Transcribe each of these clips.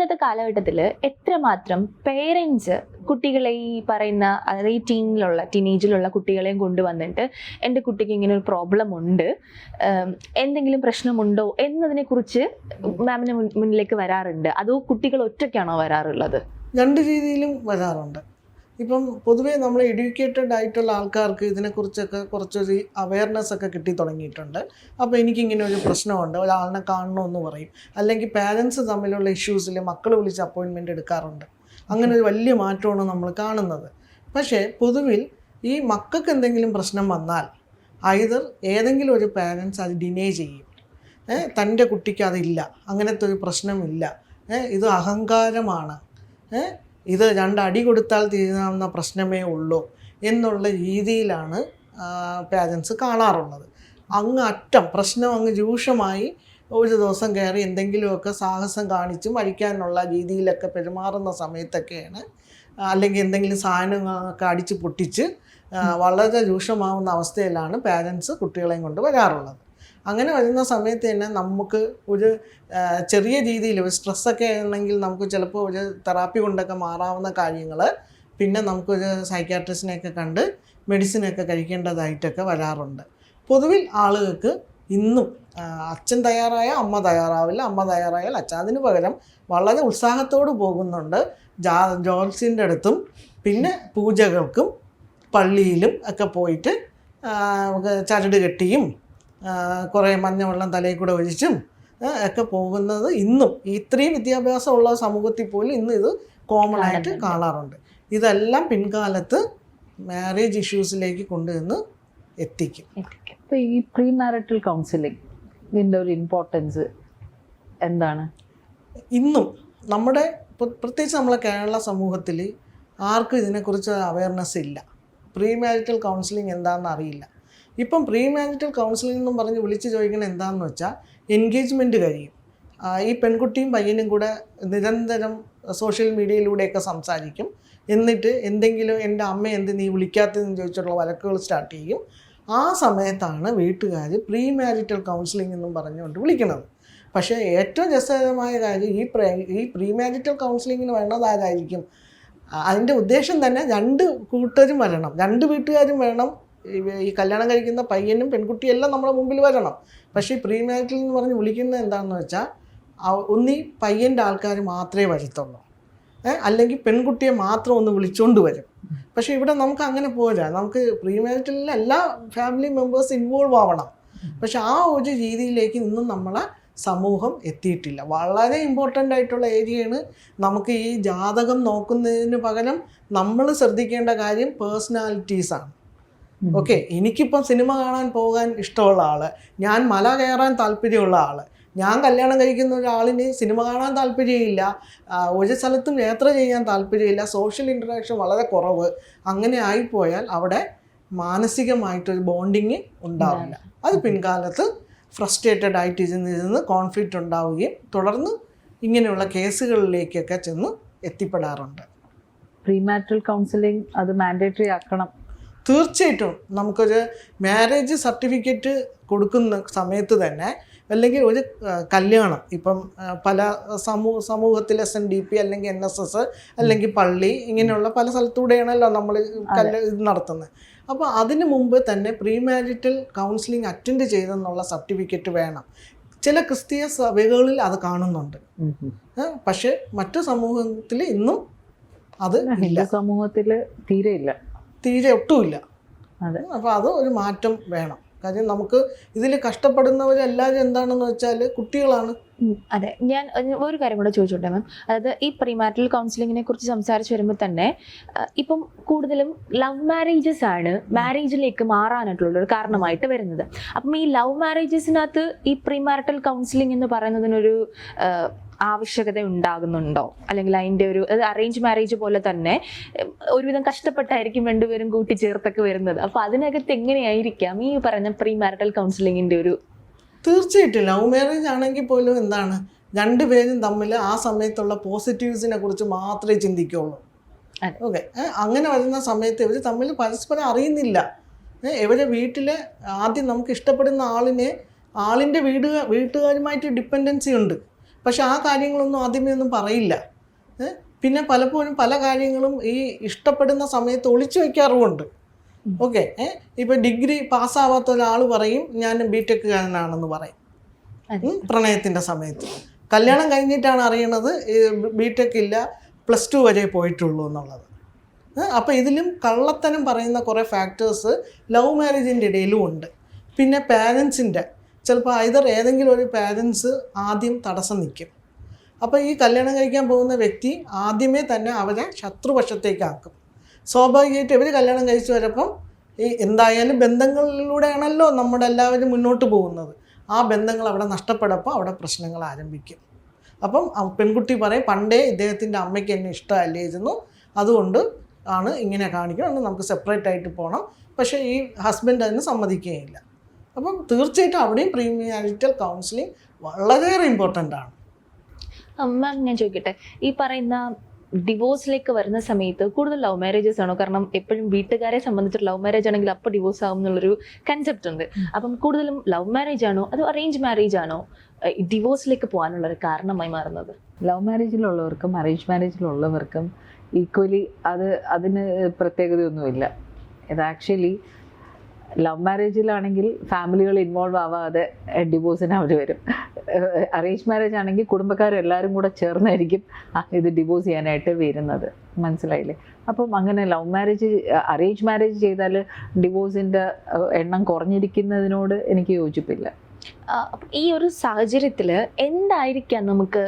ഇന്നത്തെ കാലഘട്ടത്തിൽ എത്രമാത്രം പേരൻസ് കുട്ടികളെ ഈ പറയുന്ന അതായത് ഈ ടീനേജിലുള്ള കുട്ടികളെയും കൊണ്ടുവന്നിട്ട് എൻ്റെ കുട്ടിക്ക് ഇങ്ങനെ ഒരു പ്രോബ്ലം ഉണ്ട്, എന്തെങ്കിലും പ്രശ്നമുണ്ടോ എന്നതിനെക്കുറിച്ച് മാമിന് മുന്നിലേക്ക് വരാറുണ്ട്? അതോ കുട്ടികൾ ഒറ്റയ്ക്കാണോ വരാറുള്ളത്? രണ്ട് രീതിയിലും വരാറുണ്ട്. ഇപ്പം പൊതുവേ നമ്മൾ എഡ്യൂക്കേറ്റഡ് ആയിട്ടുള്ള ആൾക്കാർക്ക് ഇതിനെക്കുറിച്ചൊക്കെ കുറച്ചൊരു അവയർനെസ് ഒക്കെ കിട്ടി തുടങ്ങിയിട്ടുണ്ട്. അപ്പോൾ എനിക്കിങ്ങനെ ഒരു പ്രശ്നമുണ്ട്, ഒരാളിനെ കാണണമെന്ന് പറയും. അല്ലെങ്കിൽ പാരൻസ് തമ്മിലുള്ള ഇഷ്യൂസിൽ മക്കൾ വിളിച്ച് അപ്പോയിൻമെൻ്റ് എടുക്കാറുണ്ട്. അങ്ങനെ ഒരു വലിയ മാറ്റമാണ് നമ്മൾ കാണുന്നത്. പക്ഷേ പൊതുവിൽ ഈ മക്കൾക്ക് എന്തെങ്കിലും പ്രശ്നം വന്നാൽ ഐദർ ഏതെങ്കിലും ഒരു പാരൻസ് അത് ഡിനേ ചെയ്യും. തൻ്റെ കുട്ടിക്ക് അതില്ല, അങ്ങനത്തെ ഒരു പ്രശ്നമില്ല, ഇത് അഹങ്കാരമാണ്, ഇത് രണ്ടടി കൊടുത്താൽ തീരാവുന്ന പ്രശ്നമേ ഉള്ളൂ എന്നുള്ള രീതിയിലാണ് പാരൻസ് കാണാറുള്ളത്. അങ്ങ് അറ്റം പ്രശ്നം അങ്ങ് രൂക്ഷമായി ഒരു ദിവസം കയറി എന്തെങ്കിലുമൊക്കെ സാഹസം കാണിച്ച് മരിക്കാനുള്ള രീതിയിലൊക്കെ പെരുമാറുന്ന സമയത്തൊക്കെയാണ്, അല്ലെങ്കിൽ എന്തെങ്കിലും സാധനങ്ങളൊക്കെ അടിച്ച് പൊട്ടിച്ച് വളരെ രൂക്ഷമാവുന്ന അവസ്ഥയിലാണ് പാരൻസ് കുട്ടികളെയും കൊണ്ട് വരാറുള്ളത്. അങ്ങനെ വരുന്ന സമയത്ത് തന്നെ നമുക്ക് ഒരു ചെറിയ രീതിയിൽ ഒരു സ്ട്രെസ്സൊക്കെ ആണെങ്കിൽ നമുക്ക് ചിലപ്പോൾ ഒരു തെറാപ്പി കൊണ്ടൊക്കെ മാറാവുന്ന കാര്യങ്ങൾ പിന്നെ നമുക്കൊരു സൈക്യാട്രിസ്റ്റിനെയൊക്കെ കണ്ട് മെഡിസിനൊക്കെ കഴിക്കേണ്ടതായിട്ടൊക്കെ വരാറുണ്ട്. പൊതുവിൽ ആളുകൾക്ക് ഇന്നും അച്ഛൻ തയ്യാറായ അമ്മ തയ്യാറാവില്ല, അമ്മ തയ്യാറായാൽ അച്ഛൻ. അതിന് പകരം വളരെ ഉത്സാഹത്തോട് പോകുന്നുണ്ട് ജോത്സ്യൻ്റെ അടുത്തും പിന്നെ പൂജകൾക്കും പള്ളിയിലും ഒക്കെ പോയിട്ട് ചരട് കെട്ടിയും കുറേ മഞ്ഞവെള്ളം തലയിൽ കൂടെ ഒഴിച്ചും ഒക്കെ പോകുന്നത് ഇന്നും ഇത്രയും വിദ്യാഭ്യാസമുള്ള സമൂഹത്തിൽ പോലും ഇന്ന് ഇത് കോമൺ ആയിട്ട് കാണാറുണ്ട്. ഇതെല്ലാം പിൻകാലത്ത് മാരേജ് ഇഷ്യൂസിലേക്ക് കൊണ്ടുവന്ന് എത്തിക്കും. ഇപ്പോൾ ഈ പ്രീ മാരിറ്റൽ കൗൺസിലിംഗ് ഇതിൻ്റെ ഒരു ഇമ്പോർട്ടൻസ് എന്താണ്? ഇന്നും നമ്മുടെ പ്രത്യേകിച്ച് നമ്മളെ കേരള സമൂഹത്തിൽ ആർക്കും ഇതിനെക്കുറിച്ച് അവയർനെസ് ഇല്ല. പ്രീ മാരിറ്റൽ കൗൺസിലിംഗ് എന്താണെന്ന് അറിയില്ല. ഇപ്പം പ്രീ മാരിറ്റൽ കൗൺസിലിംഗ് എന്നും പറഞ്ഞ് വിളിച്ച് ചോദിക്കുന്നത് എന്താണെന്ന് വെച്ചാൽ എൻഗേജ്മെൻറ്റ് കഴിയും. ഈ പെൺകുട്ടിയും പയ്യനും കൂടെ നിരന്തരം സോഷ്യൽ മീഡിയയിലൂടെയൊക്കെ സംസാരിക്കും. എന്നിട്ട് എന്തെങ്കിലും എൻ്റെ അമ്മ എന്ത് നീ വിളിക്കാത്തതെന്ന് ചോദിച്ചിട്ടുള്ള വഴക്കുകൾ സ്റ്റാർട്ട് ചെയ്യും. ആ സമയത്താണ് വീട്ടുകാർ പ്രീ മാരിറ്റൽ കൗൺസിലിംഗ് എന്നും പറഞ്ഞുകൊണ്ട് വിളിക്കുന്നത്. പക്ഷേ ഏറ്റവും രസകരമായ കാര്യം ഈ പ്രീ മാരിറ്റൽ കൗൺസിലിങ്ങിന് വേണ്ടതായിരിക്കും. അതിൻ്റെ ഉദ്ദേശം തന്നെ രണ്ട് കൂട്ടരും വരണം, രണ്ട് വീട്ടുകാരും വേണം. ഈ കല്യാണം കഴിക്കുന്ന പയ്യനും പെൺകുട്ടിയെല്ലാം നമ്മുടെ മുമ്പിൽ വരണം. പക്ഷേ ഈ പ്രീ മാരിറ്റൽ എന്ന് പറഞ്ഞ് വിളിക്കുന്നത് എന്താണെന്ന് വെച്ചാൽ ഒന്നീ പയ്യൻ്റെ ആൾക്കാർ മാത്രമേ വരത്തുള്ളൂ, അല്ലെങ്കിൽ പെൺകുട്ടിയെ മാത്രം ഒന്ന് വിളിച്ചുകൊണ്ട് വരും. പക്ഷേ ഇവിടെ നമുക്ക് അങ്ങനെ പോരാ. നമുക്ക് പ്രീ മാരിറ്റലിൽ എല്ലാ ഫാമിലി മെമ്പേഴ്സ് ഇൻവോൾവ് ആവണം. പക്ഷെ ആ ഒരു രീതിയിലേക്ക് ഇന്നും നമ്മളെ സമൂഹം എത്തിയിട്ടില്ല. വളരെ ഇമ്പോർട്ടൻ്റ് ആയിട്ടുള്ള ഏരിയയാണ്. നമുക്ക് ഈ ജാതകം നോക്കുന്നതിന് പകരം നമ്മൾ ശ്രദ്ധിക്കേണ്ട കാര്യം പേഴ്സണാലിറ്റീസാണ്. ഓക്കെ, എനിക്കിപ്പം സിനിമ കാണാൻ പോകാൻ ഇഷ്ടമുള്ള ആൾ, ഞാൻ മല കയറാൻ താല്പര്യമുള്ള ആൾ, ഞാൻ കല്യാണം കഴിക്കുന്ന ഒരാളിന് സിനിമ കാണാൻ താല്പര്യമില്ല, ഒരു സ്ഥലത്തും യാത്ര ചെയ്യാൻ താല്പര്യമില്ല, സോഷ്യൽ ഇൻറ്ററാക്ഷൻ വളരെ കുറവ്. അങ്ങനെ ആയിപ്പോയാൽ അവിടെ മാനസികമായിട്ടൊരു ബോണ്ടിങ് ഉണ്ടാവില്ല. അത് പിൻകാലത്ത് ഫ്രസ്ട്രേറ്റഡ് ആയിട്ട് ഇരുന്ന് കോൺഫ്ലിക്റ്റ് ഉണ്ടാവുകയും തുടർന്ന് ഇങ്ങനെയുള്ള കേസുകളിലേക്കൊക്കെ ചെന്ന് എത്തിപ്പെടാറുണ്ട്. പ്രീ മാരിറ്റൽ കൗൺസിലിംഗ് അത് മാൻഡേറ്ററി ആക്കണം. തീർച്ചയായിട്ടും നമുക്കൊരു മാരേജ് സർട്ടിഫിക്കറ്റ് കൊടുക്കുന്ന സമയത്ത് തന്നെ, അല്ലെങ്കിൽ ഒരു കല്യാണം ഇപ്പം പല സമൂഹത്തിൽ SNDP അല്ലെങ്കിൽ NSS അല്ലെങ്കിൽ പള്ളി ഇങ്ങനെയുള്ള പല സ്ഥലത്തൂടെയാണല്ലോ നമ്മൾ ഇത് നടത്തുന്നത്. അപ്പോൾ അതിന് മുമ്പ് തന്നെ പ്രീ മാരിറ്റൽ കൗൺസിലിംഗ് അറ്റൻഡ് ചെയ്തെന്നുള്ള സർട്ടിഫിക്കറ്റ് വേണം. ചില ക്രിസ്തീയ സഭകളിൽ അത് കാണുന്നുണ്ട്, പക്ഷെ മറ്റു സമൂഹത്തിൽ ഇന്നും അത് ഇല്ല. സമൂഹത്തിൽ തീരെ ഒട്ടുമില്ല. അപ്പോൾ അത് ഒരു മാറ്റം വേണം. കാര്യം നമുക്ക് ഇതിൽ കഷ്ടപ്പെടുന്നവരെല്ലാവരും എന്താണെന്ന് വെച്ചാൽ കുട്ടികളാണ്. അതെ, ഞാൻ ഒരു കാര്യം കൂടെ ചോദിച്ചോട്ടെ മാം. അതായത് ഈ പ്രീമാരിറ്റൽ കൗൺസിലിങ്ങിനെ കുറിച്ച് സംസാരിച്ച് വരുമ്പോൾ തന്നെ ഇപ്പം കൂടുതലും ലവ് മാരേജസ് ആണ് മാരേജിലേക്ക് മാറാനായിട്ടുള്ള ഒരു കാരണമായിട്ട് വരുന്നത്. അപ്പം ഈ ലവ് മാരേജസിനകത്ത് ഈ പ്രീമാരിറ്റൽ കൗൺസിലിംഗ് എന്ന് പറയുന്നതിനൊരു ആവശ്യകത ഉണ്ടാകുന്നുണ്ടോ? അല്ലെങ്കിൽ അതിൻ്റെ ഒരു അറേഞ്ച് മാരേജ് പോലെ തന്നെ ഒരുവിധം കഷ്ടപ്പെട്ടായിരിക്കും രണ്ടുപേരും കൂട്ടിച്ചേർത്തൊക്കെ വരുന്നത്. അപ്പോൾ അതിനകത്ത് എങ്ങനെയായിരിക്കാം ഈ പറഞ്ഞ പ്രീ മാരിറ്റൽ കൗൺസിലിങ്ങിൻ്റെ ഒരു? തീർച്ചയായിട്ടും ലവ് മാരേജ് ആണെങ്കിൽ പോലും എന്താണ്, രണ്ടുപേരും തമ്മിൽ ആ സമയത്തുള്ള പോസിറ്റീവ്സിനെ കുറിച്ച് മാത്രമേ ചിന്തിക്കുകയുള്ളൂ. ഓക്കെ, അങ്ങനെ വരുന്ന സമയത്ത് ഇവർ തമ്മിൽ പരസ്പരം അറിയുന്നില്ല. ഇവരെ വീട്ടിൽ ആദ്യം നമുക്ക് ഇഷ്ടപ്പെടുന്ന ആളിൻ്റെ വീട്ടുകാരുമായിട്ട് ഡിപ്പെൻഡൻസി ഉണ്ട്. പക്ഷെ ആ കാര്യങ്ങളൊന്നും ആദ്യമേ ഒന്നും പറയില്ല. പിന്നെ പലപ്പോഴും പല കാര്യങ്ങളും ഈ ഇഷ്ടപ്പെടുന്ന സമയത്ത് ഒളിച്ചു വയ്ക്കാറുമുണ്ട്. ഓക്കെ, ഇപ്പം ഡിഗ്രി പാസ്സാവാത്ത ഒരാൾ പറയും ഞാൻ ബിടെക്കുകാരനാണെന്ന് പറയും പ്രണയത്തിൻ്റെ സമയത്ത്. കല്യാണം കഴിഞ്ഞിട്ടാണ് അറിയണത് ബിടെക് ഇല്ല, +2 വരെ പോയിട്ടുള്ളൂ എന്നുള്ളത്. അപ്പോൾ ഇതിലും കള്ളത്തനം പറയുന്ന കുറേ ഫാക്ടേഴ്സ് ലവ് മാരേജിൻ്റെ ഇടയിലും ഉണ്ട്. പിന്നെ പാരൻസിൻ്റെ ചിലപ്പോൾ ഏതെങ്കിലും ഒരു പാരൻസ് ആദ്യം തടസ്സം നിൽക്കും. അപ്പോൾ ഈ കല്യാണം കഴിക്കാൻ പോകുന്ന വ്യക്തി ആദ്യമേ തന്നെ അവരെ ശത്രുപക്ഷത്തേക്കാക്കും. സ്വാഭാവികമായിട്ട് ഇവർ കല്യാണം കഴിച്ച് വരുമ്പം ഈ എന്തായാലും ബന്ധങ്ങളിലൂടെയാണല്ലോ നമ്മുടെ എല്ലാവരും മുന്നോട്ട് പോകുന്നത്. ആ ബന്ധങ്ങൾ അവിടെ നഷ്ടപ്പെടുമ്പോൾ അവിടെ പ്രശ്നങ്ങൾ ആരംഭിക്കും. അപ്പം പെൺകുട്ടി പറയും പണ്ടേ ഇദ്ദേഹത്തിൻ്റെ അമ്മയ്ക്ക് എന്നെ ഇഷ്ടമല്ലായിരുന്നു, അതുകൊണ്ട് ആണ് ഇങ്ങനെ കാണിക്കണം, അതുകൊണ്ട് നമുക്ക് സെപ്പറേറ്റ് ആയിട്ട് പോകണം. പക്ഷേ ഈ ഹസ്ബൻഡ് അതിന് സമ്മതിക്കുകയില്ല. അപ്പം തീർച്ചയായിട്ടും അവിടെയും പ്രീമാരിറ്റൽ കൗൺസിലിംഗ് വളരെയേറെ ഇമ്പോർട്ടൻ്റ് ആണ്. മാം ഞാൻ ചോദിക്കട്ടെ, ഈ പറയുന്ന ഡിവോഴ്സിലേക്ക് വരുന്ന സമയത്ത് കൂടുതൽ ലവ് മാരേജസ് ആണോ? കാരണം എപ്പോഴും വീട്ടുകാരെ സംബന്ധിച്ച് ലവ് മാരേജ് ആണെങ്കിൽ അപ്പോൾ ഡിവോഴ്സ് ആകും എന്നുള്ളൊരു കൺസെപ്റ്റ് ഉണ്ട്. അപ്പം കൂടുതലും ലവ് മാരേജ് ആണോ അതോ അറേഞ്ച് മാരേജ് ആണോ ഡിവോഴ്സിലേക്ക് പോകാനുള്ളൊരു കാരണമായി മാറുന്നത്? ലവ് മാരേജിലുള്ളവർക്കും അറേഞ്ച് മാരേജിലുള്ളവർക്കും ഈക്വലി അതിന് പ്രത്യേകതയൊന്നുമില്ല. ഇത് ആക്ച്വലി ലവ് മാരേജിലാണെങ്കിൽ ഫാമിലികൾ ഇൻവോൾവ് ആവാതെ ഡിവോഴ്സിന് അവർ വരും. അറേഞ്ച് മാരേജ് ആണെങ്കിൽ കുടുംബക്കാരെല്ലാവരും കൂടെ ചേർന്നായിരിക്കും ഇത് ഡിവോഴ്സ് ചെയ്യാനായിട്ട് വരുന്നത്. മനസ്സിലായില്ലേ? അപ്പം അങ്ങനെ ലവ് മാരേജ് അറേഞ്ച് മാരേജ് ചെയ്താൽ ഡിവോഴ്സിൻ്റെ എണ്ണം കുറഞ്ഞിരിക്കുന്നതിനോട് എനിക്ക് യോജിപ്പില്ല. ഈ ഒരു സാഹചര്യത്തിൽ എന്തായിരിക്കാം നമുക്ക്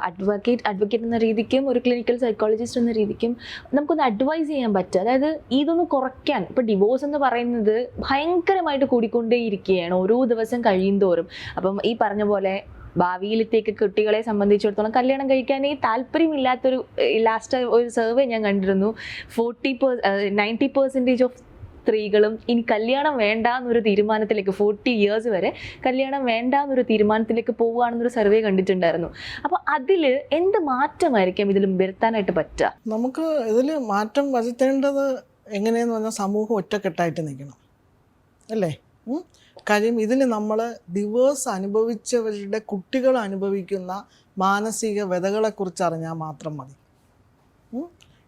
അഡ്വക്കേറ്റ് എന്ന രീതിക്കും ഒരു ക്ലിനിക്കൽ സൈക്കോളജിസ്റ്റ് എന്ന രീതിക്കും നമുക്കൊന്ന് അഡ്വൈസ് ചെയ്യാൻ പറ്റുക? അതായത് ഇതൊന്ന് കുറയ്ക്കാൻ. ഇപ്പോൾ ഡിവോഴ്സ് എന്ന് പറയുന്നത് ഭയങ്കരമായിട്ട് കൂടിക്കൊണ്ടേയിരിക്കുകയാണ് ഓരോ ദിവസം കഴിയും തോറും. അപ്പം ഈ പറഞ്ഞ പോലെ ഭാവിയിലത്തേക്ക് കുട്ടികളെ സംബന്ധിച്ചിടത്തോളം കല്യാണം കഴിക്കാനേ താല്പര്യമില്ലാത്തൊരു ലാസ്റ്റ് ഒരു സർവേ ഞാൻ കണ്ടിരുന്നു. 90% ഓഫ് സ്ത്രീകളും ഇനി കല്യാണം വേണ്ട എന്നൊരു തീരുമാനത്തിലേക്ക് 40 ഇയേഴ്സ് വരെ കല്യാണം വേണ്ട എന്നൊരു തീരുമാനത്തിലേക്ക് പോവുകയാണെന്നൊരു സർവേ കണ്ടിട്ടുണ്ടായിരുന്നു. അപ്പോൾ അതിൽ എന്ത് മാറ്റമായിരിക്കും ഇതിൽ വരുത്താനായിട്ട് പറ്റുക? നമുക്ക് ഇതിൽ മാറ്റം വരുത്തേണ്ടത് എങ്ങനെയെന്ന് പറഞ്ഞാൽ സമൂഹം ഒറ്റക്കെട്ടായിട്ട് നിൽക്കണം അല്ലേ? കാര്യം ഇതിൽ നമ്മൾ ഡിവോഴ്സ് അനുഭവിച്ചവരുടെ കുട്ടികൾ അനുഭവിക്കുന്ന മാനസിക വ്യതകളെക്കുറിച്ച് അറിഞ്ഞാൽ മാത്രം മതി.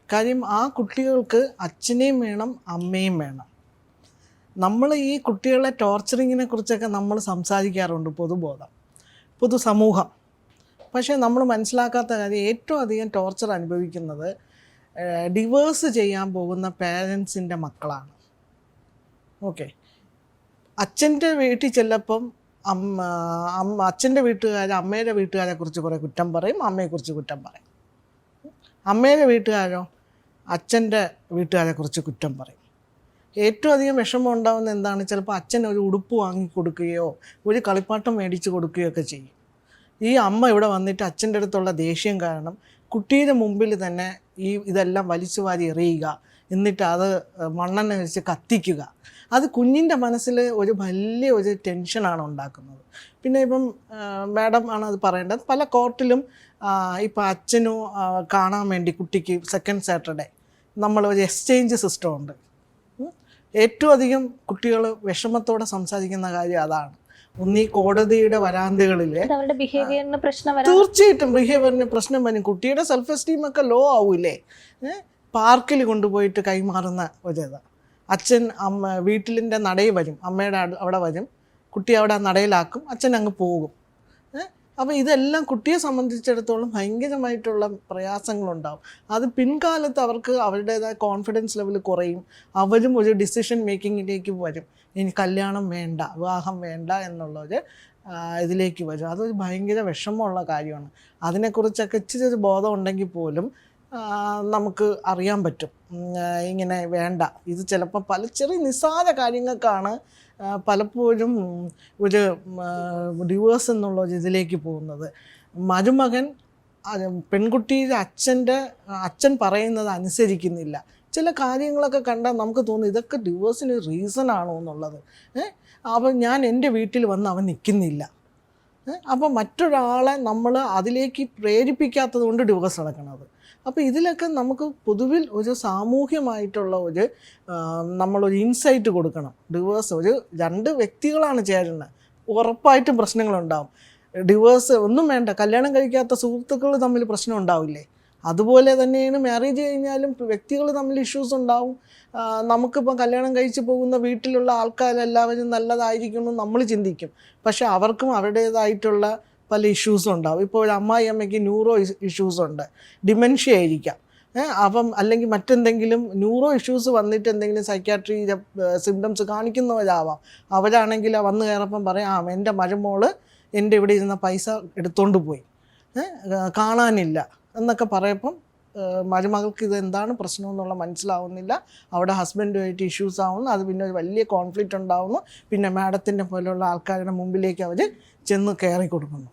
കാര്യം ആ കുട്ടികൾക്ക് അച്ഛനെയും വേണം അമ്മയും വേണം. നമ്മൾ ഈ കുട്ടികളെ ടോർച്ചറിങ്ങിനെ കുറിച്ചൊക്കെ നമ്മൾ സംസാരിക്കാറുണ്ട്, പൊതുസമൂഹം. പക്ഷേ നമ്മൾ മനസ്സിലാക്കാത്ത കാര്യം ഏറ്റവും അധികം ടോർച്ചർ അനുഭവിക്കുന്നത് ഡിവേഴ്സ് ചെയ്യാൻ പോകുന്ന പേരൻസിൻ്റെ മക്കളാണ്. ഓക്കെ, അച്ഛൻ്റെ വീട്ടിൽ ചെല്ലപ്പം അച്ഛൻ്റെ വീട്ടുകാർ അമ്മയുടെ വീട്ടുകാരെ കുറിച്ച് കുറേ കുറ്റം പറയും, അമ്മയെക്കുറിച്ച് കുറ്റം പറയും. അമ്മയുടെ വീട്ടുകാരോ അച്ഛൻ്റെ വീട്ടുകാരെ കുറിച്ച് കുറ്റം പറയും. ഏറ്റവും അധികം വിഷമം ഉണ്ടാകുന്ന എന്താണ്? ചിലപ്പോൾ അച്ഛൻ ഒരു ഉടുപ്പ് വാങ്ങിക്കൊടുക്കുകയോ ഒരു കളിപ്പാട്ടം മേടിച്ച് കൊടുക്കുകയോ ഒക്കെ ചെയ്യും. ഈ അമ്മ ഇവിടെ വന്നിട്ട് അച്ഛൻ്റെ അടുത്തുള്ള ദേഷ്യം കാരണം കുട്ടിയുടെ മുമ്പിൽ തന്നെ ഇതെല്ലാം വലിച്ചു വാരി എറിയുക, എന്നിട്ട് അത് മണ്ണെണ്ണ വെച്ച് കത്തിക്കുക. അത് കുഞ്ഞിൻ്റെ മനസ്സിൽ ഒരു വലിയ ടെൻഷനാണ് ഉണ്ടാക്കുന്നത്. പിന്നെ ഇപ്പം മാഡം ആണ് അത് പറയേണ്ടത്. പല കോർട്ടിലും ഇപ്പം അച്ഛനോ കാണാൻ വേണ്ടി കുട്ടിക്ക് സെക്കൻഡ് സാറ്റർഡേ നമ്മളൊരു എക്സ്ചേഞ്ച് സിസ്റ്റം ഉണ്ട്. ഏറ്റവും അധികം കുട്ടികൾ വിഷമത്തോടെ സംസാരിക്കുന്ന കാര്യം അതാണ്. ഒന്നീ കോടതിയുടെ വരാന്തകളിൽ തീർച്ചയായിട്ടും ബിഹേവിയറിന് പ്രശ്നം വരും. കുട്ടിയുടെ സെൽഫ് എസ്റ്റീമൊക്കെ ലോ ആവൂലേ? പാർക്കിൽ കൊണ്ടുപോയിട്ട് കൈമാറുന്ന ഒരിത്. അച്ഛൻ വീട്ടിലിൻ്റെ നടയിൽ വരും, അമ്മയുടെ അവിടെ വരും, കുട്ടി അവിടെ നടയിലാക്കും, അച്ഛൻ അങ്ങ് പോകും. അപ്പോൾ ഇതെല്ലാം കുട്ടിയെ സംബന്ധിച്ചിടത്തോളം ഭയങ്കരമായിട്ടുള്ള പ്രയാസങ്ങളുണ്ടാവും. അത് പിൻകാലത്ത് അവർക്ക് അവരുടേതായ കോൺഫിഡൻസ് ലെവൽ കുറയും. അവരും ഒരു ഡിസിഷൻ മേക്കിങ്ങിലേക്ക് വരും. ഇനി കല്യാണം വേണ്ട, വിവാഹം വേണ്ട എന്നുള്ളൊരു ഇതിലേക്ക് വരും. അതൊരു ഭയങ്കര വിഷമമുള്ള കാര്യമാണ്. അതിനെക്കുറിച്ചൊക്കെ ഇച്ചിരി ഒരു ബോധം ഉണ്ടെങ്കിൽ പോലും നമുക്ക് അറിയാൻ പറ്റും ഇങ്ങനെ വേണ്ട. ഇത് ചിലപ്പോൾ പല ചെറിയ നിസ്സാര കാര്യങ്ങൾക്കാണ് പലപ്പോഴും ഒരു ഡിവോഴ്സ് എന്നുള്ള ഇതിലേക്ക് പോകുന്നത്. മരുമകൻ പെൺകുട്ടിയുടെ അച്ഛൻ പറയുന്നത് അനുസരിക്കുന്നില്ല. ചില കാര്യങ്ങളൊക്കെ കണ്ടാൽ നമുക്ക് തോന്നും ഇതൊക്കെ ഡിവോഴ്സിന് റീസൺ ആണോ എന്നുള്ളത്. അപ്പം ഞാൻ എൻ്റെ വീട്ടിൽ വന്ന് അവൻ നിൽക്കുന്നില്ല. അപ്പോൾ മറ്റൊരാളെ നമ്മൾ അതിലേക്ക് പ്രേരിപ്പിക്കാത്തത് കൊണ്ട് ഡിവോഴ്സ് നടക്കുന്നത്. അപ്പോൾ ഇതിലൊക്കെ നമുക്ക് പൊതുവിൽ ഒരു സാമൂഹ്യമായിട്ടുള്ള നമ്മളൊരു ഇൻസൈറ്റ് കൊടുക്കണം. ഡിവോഴ്സ് രണ്ട് വ്യക്തികളാണ് ചേരുന്നത്, ഉറപ്പായിട്ടും പ്രശ്നങ്ങളുണ്ടാകും. ഡിവോഴ്സ് ഒന്നും വേണ്ട, കല്യാണം കഴിക്കാത്ത സുഹൃത്തുക്കൾ തമ്മിൽ പ്രശ്നം ഉണ്ടാവില്ലേ? അതുപോലെ തന്നെയാണ് മാരേജ് കഴിഞ്ഞാലും വ്യക്തികൾ തമ്മിൽ ഇഷ്യൂസ് ഉണ്ടാവും. നമുക്കിപ്പം കല്യാണം കഴിച്ച് പോകുന്ന വീട്ടിലുള്ള ആൾക്കാരെല്ലാവരും നല്ലതായിരിക്കുമെന്ന് നമ്മൾ ചിന്തിക്കും. പക്ഷെ അവർക്കും അവരുടേതായിട്ടുള്ള പല ഇഷ്യൂസും ഉണ്ടാവും. ഇപ്പോൾ ഒരു അമ്മയ്ക്ക് ന്യൂറോ ഇഷ്യൂസ് ഉണ്ട്, ഡിമെൻഷ്യ ആയിരിക്കാം, അപ്പം അല്ലെങ്കിൽ മറ്റെന്തെങ്കിലും ന്യൂറോ ഇഷ്യൂസ് വന്നിട്ട് എന്തെങ്കിലും സൈക്യാട്രി സിംറ്റംസ് കാണിക്കുന്നവരാവാം. അവരാണെങ്കിൽ വന്ന് കയറപ്പം പറയാം, എൻ്റെ മരുമോള് എൻ്റെ ഇവിടെ ഇരുന്ന പൈസ എടുത്തോണ്ട് പോയി, കാണാനില്ല എന്നൊക്കെ പറയപ്പം മരുമകൾക്ക് ഇത് എന്താണ് പ്രശ്നം എന്നുള്ള മനസ്സിലാവുന്നില്ല. അവിടെ ഹസ്ബൻഡുമായിട്ട് ഇഷ്യൂസ് ആവുന്നു, അത് പിന്നെ ഒരു വലിയ കോൺഫ്ലിക്റ്റ് ഉണ്ടാവുന്നു. പിന്നെ മാഡത്തിൻ്റെ പോലെയുള്ള ആൾക്കാരുടെ മുമ്പിലേക്ക് അവർ ചെന്ന് കയറി കൊടുക്കുന്നു.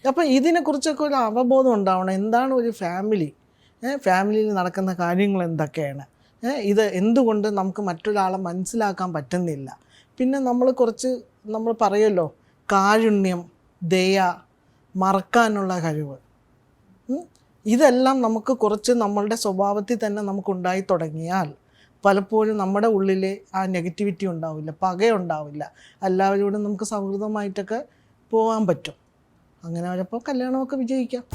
അപ്പം ഇതിനെക്കുറിച്ചൊക്കെ ഒരു അവബോധം ഉണ്ടാവണം. എന്താണ് ഒരു ഫാമിലി, ഫാമിലിയിൽ നടക്കുന്ന കാര്യങ്ങൾ എന്തൊക്കെയാണ്, ഇത് എന്തുകൊണ്ട് നമുക്ക് മറ്റൊരാളെ മനസ്സിലാക്കാൻ പറ്റുന്നില്ല. പിന്നെ നമ്മൾ പറയുമല്ലോ, കാരുണ്യം, ദയ, മറക്കാനുള്ള കഴിവ്, ഇതെല്ലാം നമുക്ക് കുറച്ച് നമ്മളുടെ സ്വഭാവത്തിൽ തന്നെ നമുക്കുണ്ടായി തുടങ്ങിയാൽ പലപ്പോഴും നമ്മുടെ ഉള്ളിൽ ആ നെഗറ്റിവിറ്റി ഉണ്ടാവില്ല, പകയുണ്ടാവില്ല, എല്ലാവരോടും നമുക്ക് സൗഹൃദമായിട്ടൊക്കെ പോകാൻ പറ്റും. അങ്ങനെ വരപ്പോൾ കല്യാണമൊക്കെ വിജയിക്കാം.